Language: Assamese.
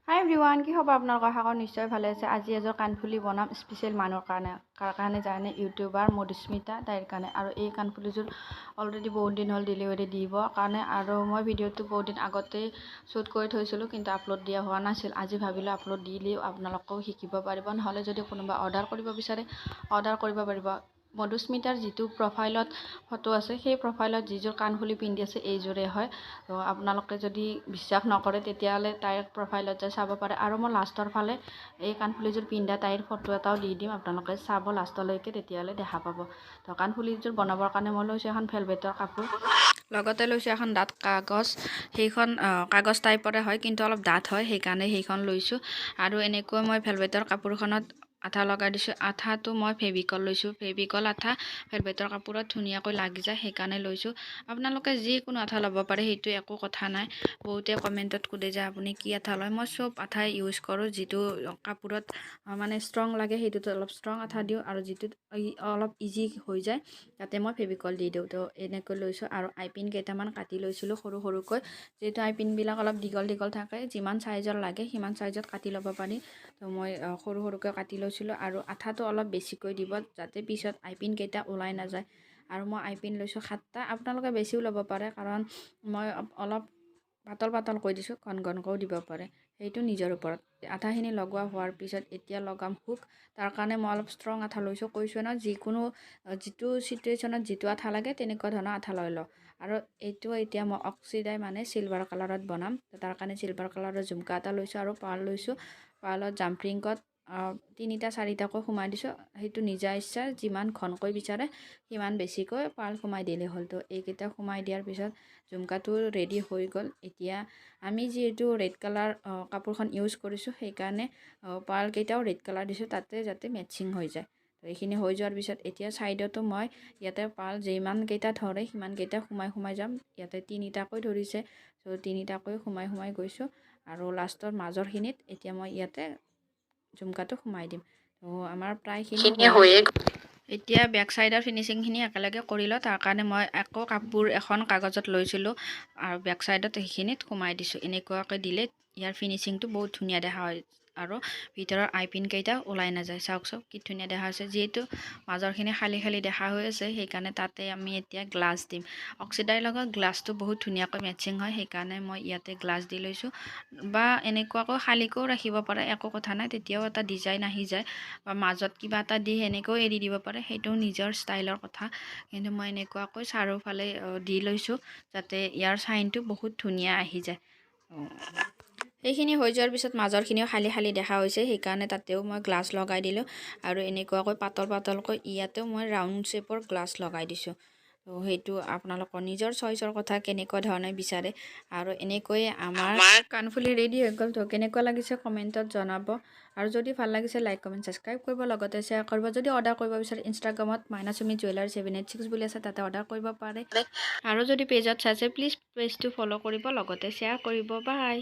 হাই এভৰিৱান, কি খবৰ আপোনালোকৰ? আশা কৰোঁ নিশ্চয় ভালে আছে। আজি এযোৰ কাণফুলি বনাম স্পেচিয়েল মানুহৰ কাৰণে, কাৰ কাৰণে জানে, ইউটিউবাৰ মধুস্মিতা তাইৰ কাৰণে। আৰু এই কাণফুলিযোৰ অলৰেডি বহুত দিন হ'ল ডেলিভাৰী দিবৰ কাৰণে, আৰু মই ভিডিঅ'টো বহুত দিন আগতেই শ্বুট কৰি থৈছিলোঁ, কিন্তু আপলোড দিয়া হোৱা নাছিল। আজি ভাবিলোঁ আপলোড দিলেও আপোনালোকেও শিকিব পাৰিব, নহ'লে যদি কোনোবা অৰ্ডাৰ কৰিব বিচাৰে অৰ্ডাৰ কৰিব পাৰিব। মধুস্মিতাৰ যিটো প্ৰফাইলত ফটো আছে, সেই প্ৰফাইলত যিযোৰ কাণফুলি পিন্ধি আছে এইযোৰে হয়। তো আপোনালোকে যদি বিশ্বাস নকৰে তেতিয়াহ'লে তাইৰ প্ৰফাইলত যাই চাব পাৰে। আৰু মই লাষ্টৰ ফালে এই কাণফুলিযোৰ পিন্ধা তাইৰ ফটো এটাও দি দিম, আপোনালোকে চাব লাষ্টলৈকে, তেতিয়াহ'লে দেখা পাব। তো কাণফুলিযোৰ বনাবৰ কাৰণে মই লৈছোঁ এখন ভেলভেটৰ কাপোৰ, লগতে লৈছোঁ এখন ডাঠ কাগজ। সেইখন কাগজ টাইপৰে হয়, কিন্তু অলপ ডাঠ হয়, সেইকাৰণে সেইখন লৈছোঁ। আৰু এনেকৈ মই ভেলভেটৰ কাপোৰখনত আঠা লগাই দিছোঁ। আঠাটো মই ফেভিকল লৈছোঁ, ফেভিকল আঠা ভেলভেটৰ কাপোৰত ধুনীয়াকৈ লাগি যায়, সেইকাৰণে লৈছোঁ। আপোনালোকে যিকোনো আঠা ল'ব পাৰে, সেইটো একো কথা নাই। বহুতে কমেণ্টত সোধে যে আপুনি কি আঠা লয়। মই চব আঠাই ইউজ কৰোঁ, যিটো কাপোৰত মানে ষ্ট্ৰং লাগে সেইটোত অলপ ষ্ট্ৰং আঠা দিওঁ, আৰু যিটোত অলপ ইজি হৈ যায় তাতে মই ফেভিকল দি দিওঁ। তো এনেকৈ লৈছোঁ। আৰু আইপিন কেইটামান কাটি লৈছিলোঁ সৰু সৰুকৈ, যিহেতু আইপিনবিলাক অলপ দীঘল দীঘল থাকে, যিমান চাইজৰ লাগে সিমান চাইজত কাটি ল'ব পাৰি। তো মই সৰু সৰুকৈ কাটি লৈছিলোঁ। আৰু আঠাটো অলপ বেছিকৈ দিব, যাতে পিছত আইপিন কেইটা ওলাই নাযায়। আৰু মই আইপিন লৈছোঁ 7টা, আপোনালোকে বেছিও ল'ব পাৰে, কাৰণ মই অলপ পাতল পাতল কৈ দিছোঁ, ঘন ঘনকৈও দিব পাৰে, সেইটো নিজৰ ওপৰত। আঠাখিনি লগোৱা হোৱাৰ পিছত এতিয়া লগাম হুক। তাৰ কাৰণে মই অলপ ষ্ট্ৰং আঠা লৈছোঁ, কৈছোঁ ন, যিটো চিটুৱেশ্যনত যিটো আঠা লাগে তেনেকুৱা ধৰণৰ আঠা লৈ লওঁ। আৰু এইটো এতিয়া মই অক্সিডাই মানে চিলভাৰ কালাৰত বনাম, তাৰ কাৰণে চিলভাৰ কালাৰৰ ঝুমকা এটা লৈছোঁ আৰু পাৰ্ল লৈছোঁ। পাৰ্লত জাম্পৰিংকত 3টা 4টাকৈ সোমাই দিছোঁ। সেইটো নিজা ইচ্ছা, যিমান ঘনকৈ বিচাৰে সিমান বেছিকৈ পাৰ্ল সোমাই দিলে হ'ল। তো এইকেইটা সোমাই দিয়াৰ পিছত ঝুমকাটো ৰেডি হৈ গ'ল। এতিয়া আমি যিহেতু ৰেড কালাৰ কাপোৰখন ইউজ কৰিছোঁ, সেইকাৰণে পাৰ্লকেইটাও ৰেড কালাৰ দিছোঁ, তাতে যাতে মেটচিং হৈ যায়। তো এইখিনি হৈ যোৱাৰ পিছত এতিয়া ছাইডতো মই ইয়াতে পাৰ্ল যিমানকেইটা ধৰে সিমানকেইটা সোমাই যাম। ইয়াতে 3টাকৈ ধৰিছে, ত' 3টাকৈ সোমাই গৈছোঁ। আৰু লাষ্টৰ মাজৰখিনিত এতিয়া মই ইয়াতে ঝুমকাটো সোমাই দিম। তো আমাৰ প্ৰায়খিনি হৈয়ে এতিয়া বেক চাইডৰ ফিনিচিংখিনি একেলগে কৰি লওঁ। তাৰ কাৰণে মই আকৌ কাপোৰ এখন কাগজত লৈছিলোঁ আৰু বেক চাইডত সেইখিনিত সোমাই দিছোঁ। এনেকুৱাকৈ দিলে ইয়াৰ ফিনিচিংটো বহুত ধুনীয়া দেখা হয়, আৰু ভিতৰৰ আইপিন কেইটা ওলাই নাযায়। চাওক কি ধুনীয়া দেখা হৈছে। যিহেতু মাজৰখিনি খালী খালী দেখা হৈ আছে, সেইকাৰণে তাতে আমি এতিয়া গ্লাছ দিম। অক্সিডাইৰ লগত গ্লাছটো বহুত ধুনীয়াকৈ মেটচিং হয়, সেইকাৰণে মই ইয়াতে গ্লাছ দি লৈছোঁ। বা এনেকুৱাকৈ খালীকৈও ৰাখিব পাৰে, একো কথা নাই, তেতিয়াও এটা ডিজাইন আহি যায়। বা মাজত কিবা এটা দি সেনেকৈও এৰি দিব পাৰে, সেইটো নিজৰ ষ্টাইলৰ কথা। কিন্তু মই এনেকুৱাকৈ চাৰিওফালে দি লৈছোঁ, যাতে ইয়াৰ চাইনটো বহুত ধুনীয়া আহি যায়। সেইখিনি হৈ যোৱাৰ পিছত মাজৰখিনিও খালী খালী দেখা হৈছে, সেইকাৰণে তাতেও মই গ্লাছ লগাই দিলোঁ। আৰু এনেকুৱাকৈ পাতল পাতলকৈ ইয়াতেও মই ৰাউণ্ড শ্বেপৰ গ্লাছ লগাই দিছোঁ। তো সেইটো আপোনালোকৰ নিজৰ চইচৰ কথা, কেনেকুৱা ধৰণে বিচাৰে। আৰু এনেকৈয়ে আমাৰ কাণফুলি ৰেডি হৈ গ'ল। তো কেনেকুৱা লাগিছে কমেণ্টত জনাব। আৰু যদি ভাল লাগিছে লাইক কমেণ্ট ছাবস্ক্ৰাইব কৰিব, লগতে শ্বেয়াৰ কৰিব। যদি অৰ্ডাৰ কৰিব বিচাৰে ইনষ্টাগ্ৰামত মাইনাচুমি জুৱেলাৰী 786 বুলি আছে, তাতে অৰ্ডাৰ কৰিব পাৰে। আৰু যদি পেজত চাইছে প্লিজ পেজটো ফ'ল' কৰিব, লগতে শ্বেয়াৰ কৰিব। বাই।